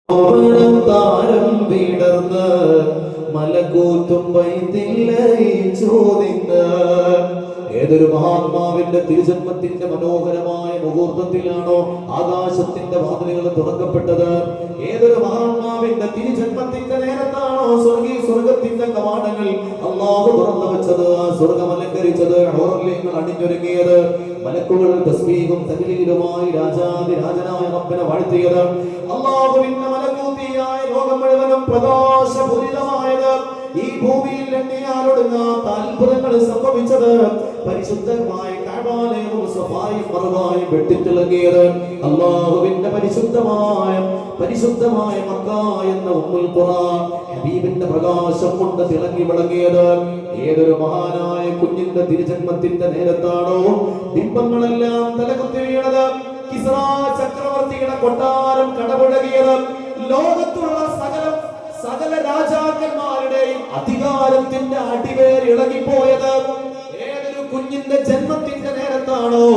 താരം വിടർന്ന് മലക്കൂത്തും ചോദിന്ന് ഏതൊരു മഹാത്മാവിന്റെ തിരുജന്മത്തിന്റെ മനോഹരമായ മുഹൂർത്തത്തിലാണോ ആകാശത്തിന്റെ വാതിലുകൾ തുറക്കപ്പെട്ടത്, ഏതൊരു മഹാത്മാവിന്റെ തിരുജന്മത്തിന്റെ നേരത്താണോ സ്വർഗത്തിന്റെ കവാടങ്ങൾ അല്ലാഹു തുറന്നു വെച്ചത്, ആ സ്വർഗം അലങ്കരിച്ചത്, ഹൂറുൽ അണിഞ്ഞൊരുങ്ങിയത്, മലക്കുകൾ തസ്ബീഹും തഹ്ലീലുമായി രാജാതിരാജനായ റബ്ബിനെ വാഴ്ത്തിയത്, അല്ലാഹുവിന്റെ മലക്കൂത്തിയായ ലോകം മുഴുവനും പ്രകാശപൂരിതമായത്, ഈ ഭൂമിയിൽ എണ്ണിയാലൊടുങ്ങാത്ത അത്ഭുതങ്ങൾ സംഭവിച്ചത്, പരിശുദ്ധമായ കഅബാലയവും സഫായും മർവായും വെട്ടിത്തിളങ്ങിയത്, അല്ലാഹുവിന്റെ പരിശുദ്ധമായ മക്ക എന്ന ഉമ്മുൽ ഖുറാ ഹബീബിന്റെ പ്രകാശം കൊണ്ട് തിളങ്ങി വിളങ്ങിയത്, ഏതൊരു മഹാനായ കുഞ്ഞിന്റെ തിരുജന്മത്തിന്റെ നേരത്താണോ ബിംബങ്ങളെല്ലാം തലകുത്തി വീണത്, കിസ്റാ ചക്രവർത്തിയുടെ കൊട്ടാരം കടപുഴകിയത്, ലോകത്തുള്ള സകല രാജാക്കന്മാരുടെയും അധികാരത്തിന്റെ അടിവേർ ഇളകിപ്പോയത്, ഏതൊരു കുഞ്ഞിന്റെ ജന്മത്തിന്റെ നേരത്താണോ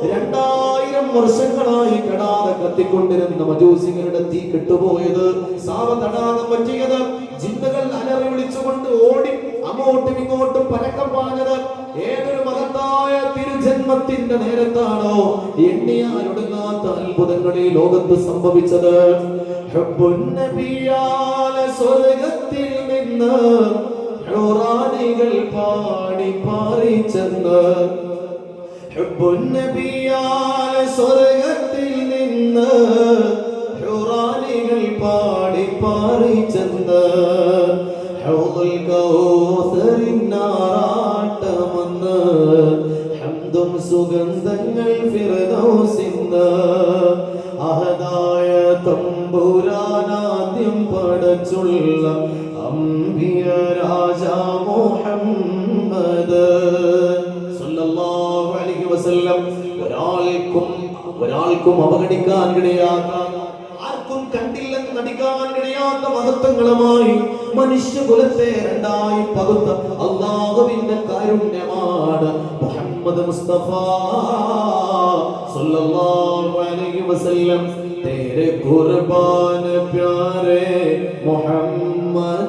2000 വർഷങ്ങളായി കെടാതെ കത്തിക്കൊണ്ടിരുന്ന മജൂസികളുടെ തീ കെട്ടുപോയത്, സാവതടാകം പറ്റിയത്, ജിന്നുകൾ അലറി വിളിച്ചുകൊണ്ട് ഓടി അങ്ങോട്ടും ഇങ്ങോട്ടും പരക്കം പാഞ്ഞത്, ഏതൊരു മഹത്തായ തിരുജന്മത്തിന്റെ നേരത്താണോ എണ്ണിയാലൊടുങ്ങാത്ത അത്ഭുതങ്ങൾ ഈ ലോകത്ത് സംഭവിച്ചത്. സ്വർഗത്തിൽ നിന്ന് ഹുറാനികൾ പാടി പാറിച്ചെന്ന്, സ്വർഗത്തിൽ നിന്ന് ഹുറാനികൾ പാടി പാറിച്ചെന്ന്, ഹൗദുൽ കൗസറിനാറാട്ടമെന്ന്, ഹംദും സുഗന്ധങ്ങൾ ഫിർദൗസിന്ന്, അഹദായ തമ്പുരാനാദ്യം പടച്ചുള്ള അംബിയ രാജാ മുഹമ്മദ് സല്ലല്ലാഹു അലൈഹി വസല്ലം. ഒരാൾക്കും അവഗണിക്കാൻ കഴിയാത്ത, ആർക്കും കണ്ടില്ലെന്ന് നടിക്കാൻ കഴിയാത്ത മഹത്വങ്ങളുമായി മനുഷ്യകുലത്തെ രണ്ടായി പകുത്ത അല്ലാഹുവിന്റെ കാരുണ്യമാണ് മുഹമ്മദ് മുസ്തഫ സല്ലല്ലാഹു അലൈഹി വസല്ലം. तेरे कुर्बान प्यारे मोहम्मद